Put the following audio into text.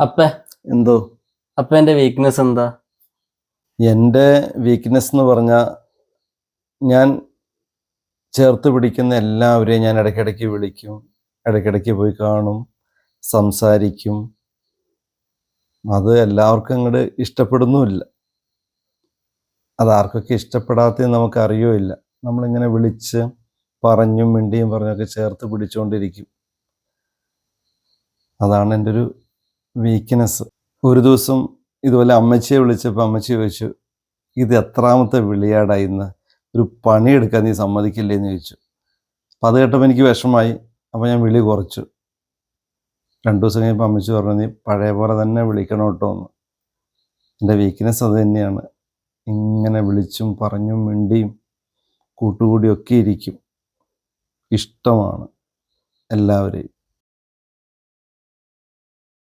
അപ്പ എന്തോ അപ്പന്റെ വീക്ക്നെസ് എന്താ? എൻ്റെ വീക്ക്നെസ് എന്ന് പറഞ്ഞാൽ ഞാൻ ചേർത്ത് പിടിക്കുന്ന എല്ലാവരെയും ഞാൻ ഇടയ്ക്കിടയ്ക്ക് വിളിക്കും, ഇടയ്ക്കിടയ്ക്ക് പോയി കാണും, സംസാരിക്കും. അത് എല്ലാവർക്കും അങ്ങോട്ട് ഇഷ്ടപ്പെടുന്നുമില്ല. അതാർക്കൊക്കെ ഇഷ്ടപ്പെടാത്തത് നമുക്കറിയുമില്ല. നമ്മളിങ്ങനെ വിളിച്ച് പറഞ്ഞും മിണ്ടിയും പറഞ്ഞൊക്കെ ചേർത്ത് പിടിച്ചുകൊണ്ടിരിക്കും. അതാണ് എൻ്റെ ഒരു വീക്ക്നെസ്. ഒരു ദിവസം ഇതുപോലെ അമ്മച്ചിയെ വിളിച്ചപ്പോൾ അമ്മച്ചി ചോദിച്ചു, ഇത് എത്രാമത്തെ വിളിയാടാ ഇന്ന്, ഒരു പണിയെടുക്കാൻ നീ സമ്മതിക്കില്ലേ എന്ന് ചോദിച്ചു. അപ്പം അത് കേട്ടപ്പോൾ എനിക്ക് വിഷമായി. അപ്പോൾ ഞാൻ വിളി കുറച്ചു. 2 ദിവസം കഴിഞ്ഞപ്പോൾ അമ്മച്ചി പറഞ്ഞു, നീ പഴയ പോലെ തന്നെ വിളിക്കണം കേട്ടോ എന്ന്. എൻ്റെ വീക്ക്നെസ് അത് തന്നെയാണ്. ഇങ്ങനെ വിളിച്ചും പറഞ്ഞും മിണ്ടിയും കൂട്ടുകൂടിയൊക്കെ ഇരിക്കും. ഇഷ്ടമാണ് എല്ലാവരെയും.